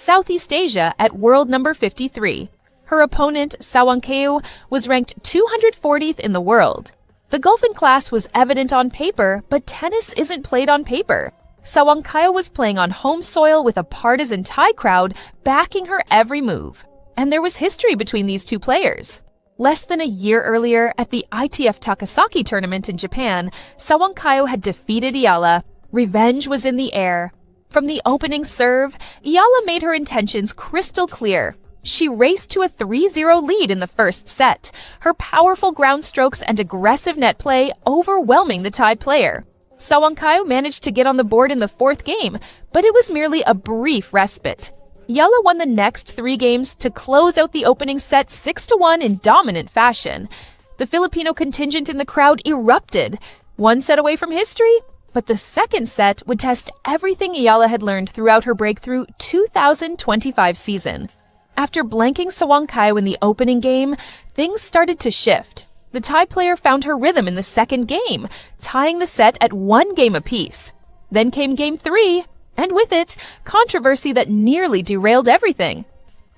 Southeast Asia at world number 53. Her opponent, Sawangkaew, was ranked 240th in the world. The gulf in class was evident on paper, but tennis isn't played on paper. Sawangkaew was playing on home soil with a partisan Thai crowd backing her every move. And there was history between these two players. Less than a year earlier, at the ITF Takasaki tournament in Japan, Sawangkaew had defeated Eala. Revenge was in the air. From the opening serve, Eala made her intentions crystal clear. She raced to a 3-0 lead in the first set, her powerful ground strokes and aggressive net play overwhelming the Thai player. Sawangkaew managed to get on the board in the fourth game, but it was merely a brief respite. Eala won the next 3 games to close out the opening set 6-1 in dominant fashion. The Filipino contingent in the crowd erupted, one set away from history, but the second set would test everything Eala had learned throughout her breakthrough 2025 season. After blanking Sawangkaew in the opening game, things started to shift. The Thai player found her rhythm in the second game, tying the set at 1 game apiece. Then came Game 3, and with it, controversy that nearly derailed everything.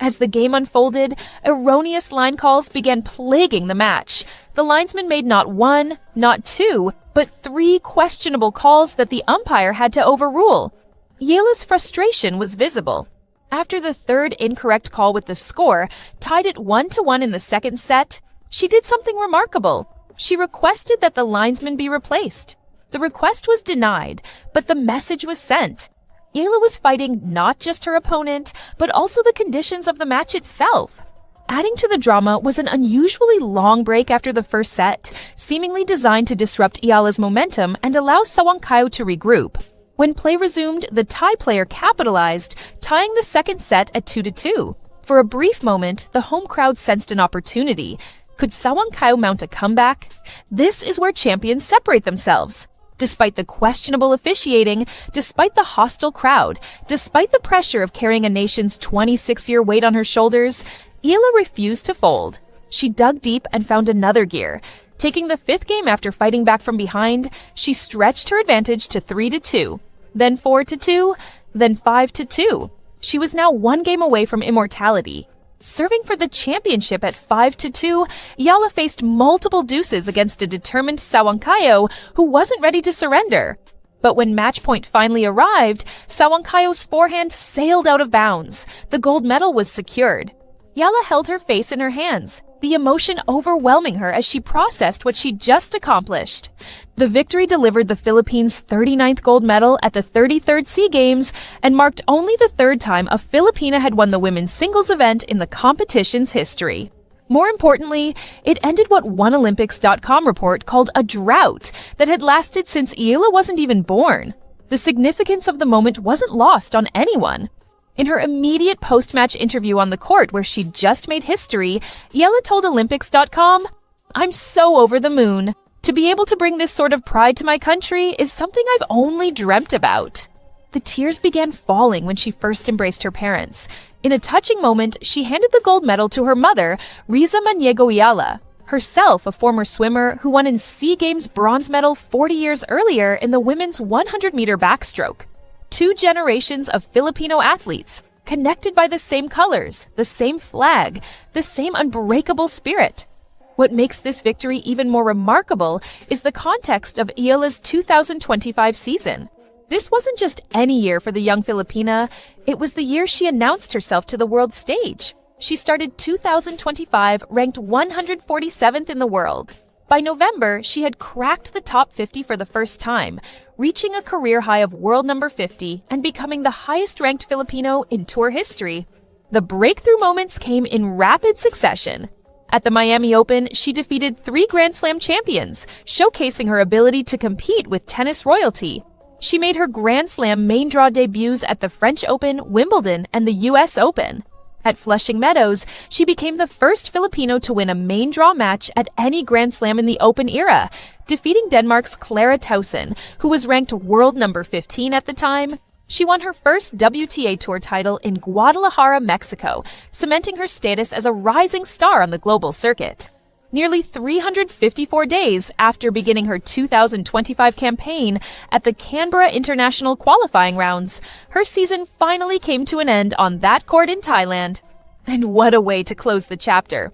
As the game unfolded, erroneous line calls began plaguing the match. The linesman made not 1, not 2, but 3 questionable calls that the umpire had to overrule. Eala's frustration was visible. After the third incorrect call with the score tied it 1-1 in the second set, she did something remarkable. She requested that the linesman be replaced. The request was denied, but the message was sent. Eala was fighting not just her opponent, but also the conditions of the match itself. Adding to the drama was an unusually long break after the first set, seemingly designed to disrupt Eala's momentum and allow Sawangkaew to regroup. When play resumed, the Thai player capitalized, tying the second set at 2-2. For a brief moment, the home crowd sensed an opportunity. Could Sawangkaew mount a comeback? This is where champions separate themselves. Despite the questionable officiating, despite the hostile crowd, despite the pressure of carrying a nation's 26-year weight on her shoulders, Eala refused to fold. She dug deep and found another gear. Taking the 5th game after fighting back from behind, she stretched her advantage to 3-2, then 4-2, then 5-2. She was now 1 game away from immortality. Serving for the championship at 5-2, Eala faced multiple deuces against a determined Sawangkaew who wasn't ready to surrender. But when match point finally arrived, Sawangkaew's forehand sailed out of bounds. The gold medal was secured. Eala held her face in her hands, the emotion overwhelming her as she processed what she'd just accomplished. The victory delivered the Philippines' 39th gold medal at the 33rd SEA Games and marked only the 3rd time a Filipina had won the women's singles event in the competition's history. More importantly, it ended what OneOlympics.com report called a drought that had lasted since Eala wasn't even born. The significance of the moment wasn't lost on anyone. In her immediate post-match interview on the court where she'd just made history, Eala told Olympics.com, "I'm so over the moon. To be able to bring this sort of pride to my country is something I've only dreamt about." The tears began falling when she first embraced her parents. In a touching moment, she handed the gold medal to her mother, Riza Maniego Eala, herself a former swimmer who won in SEA Games bronze medal 40 years earlier in the women's 100-meter backstroke. 2 generations of Filipino athletes, connected by the same colors, the same flag, the same unbreakable spirit. What makes this victory even more remarkable is the context of Eala's 2025 season. This wasn't just any year for the young Filipina, it was the year she announced herself to the world stage. She started 2025 ranked 147th in the world. By November, she had cracked the top 50 for the first time, reaching a career high of world number 50 and becoming the highest-ranked Filipino in tour history. The breakthrough moments came in rapid succession. At the Miami Open, she defeated 3 Grand Slam champions, showcasing her ability to compete with tennis royalty. She made her Grand Slam main draw debuts at the French Open, Wimbledon, and the US Open. At Flushing Meadows, she became the first Filipino to win a main draw match at any Grand Slam in the Open era, defeating Denmark's Clara Tauson, who was ranked world number 15 at the time. She won her first WTA Tour title in Guadalajara, Mexico, cementing her status as a rising star on the global circuit. Nearly 354 days after beginning her 2025 campaign at the Canberra International qualifying rounds, her season finally came to an end on that court in Thailand. And what a way to close the chapter.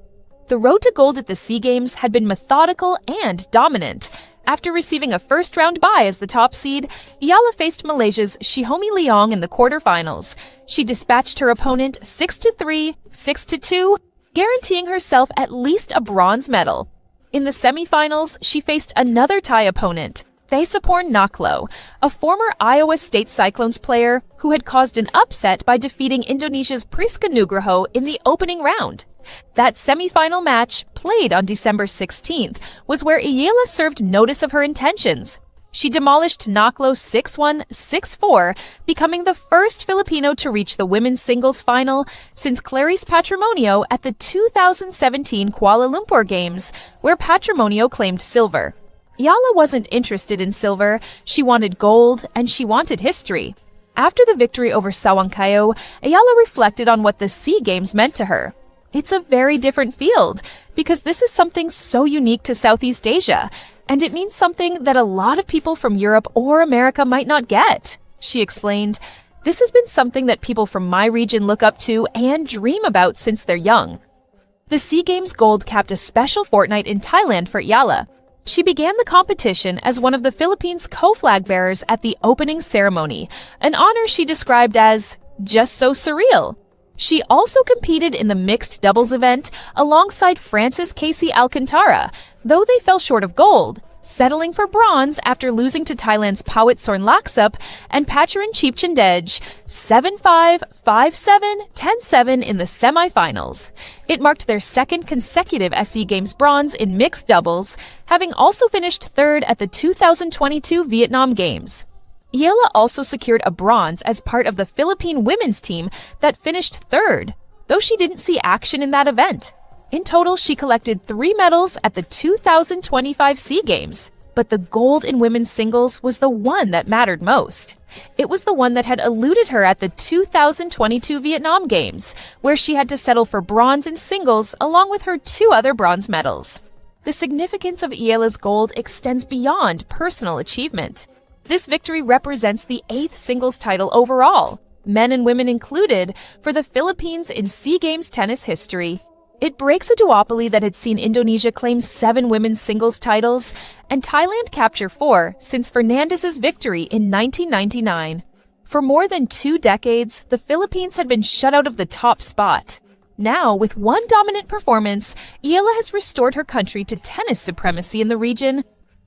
The road to gold at the SEA Games had been methodical and dominant. After receiving a first-round bye as the top seed, Eala faced Malaysia's Shihomi Leong in the quarterfinals. She dispatched her opponent 6-3, 6-2, guaranteeing herself at least a bronze medal. In the semifinals, she faced another Thai opponent, Thesaporn Naklo, a former Iowa State Cyclones player who had caused an upset by defeating Indonesia's Priska Nugroho in the opening round. That semifinal match, played on December 16th, was where Eala served notice of her intentions. She demolished Naklo 6-1, 6-4, becoming the first Filipino to reach the women's singles final since Clarice Patrimonio at the 2017 Kuala Lumpur Games, where Patrimonio claimed silver. Eala wasn't interested in silver, she wanted gold, and she wanted history. After the victory over Sawangkayo, Eala reflected on what the SEA Games meant to her. It's a very different field, because this is something so unique to Southeast Asia, and it means something that a lot of people from Europe or America might not get. She explained, "This has been something that people from my region look up to and dream about since they're young." The SEA Games gold capped a special fortnight in Thailand for Eala. She began the competition as one of the Philippines' co-flag bearers at the opening ceremony, an honor she described as just so surreal. She also competed in the mixed doubles event alongside Francis Casey Alcantara, though they fell short of gold, settling for bronze after losing to Thailand's Pawit Sornlaksup and Pacharan Chipchandej 7-5, 5-7, 10-7 in the semifinals. It marked their second consecutive SEA Games bronze in mixed doubles, having also finished third at the 2022 Vietnam Games. Eala also secured a bronze as part of the Philippine women's team that finished third, though she didn't see action in that event. In total, she collected 3 medals at the 2025 SEA Games, but the gold in women's singles was the one that mattered most. It was the one that had eluded her at the 2022 Vietnam Games, where she had to settle for bronze in singles along with her 2 other bronze medals. The significance of Eala's gold extends beyond personal achievement. This victory represents the 8th singles title overall, men and women included, for the Philippines in SEA Games tennis history. It breaks a duopoly that had seen Indonesia claim 7 women's singles titles and Thailand capture 4 since Fernandez's victory in 1999. For more than 2 decades, the Philippines had been shut out of the top spot. Now, with one dominant performance, Eala has restored her country to tennis supremacy in the region.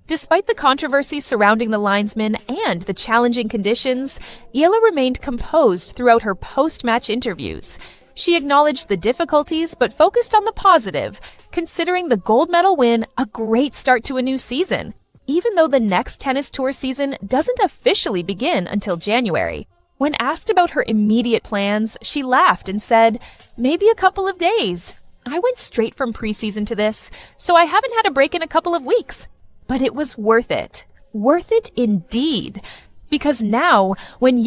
Despite the controversy surrounding the linesman and the challenging conditions, Eala remained composed throughout her post-match interviews. She acknowledged the difficulties but focused on the positive, considering the gold medal win a great start to a new season, even though the next tennis tour season doesn't officially begin until January. When asked about her immediate plans, she laughed and said, "Maybe a couple of days. I went straight from preseason to this, so I haven't had a break in a couple of weeks. But it was worth it. Worth it indeed. Because now, when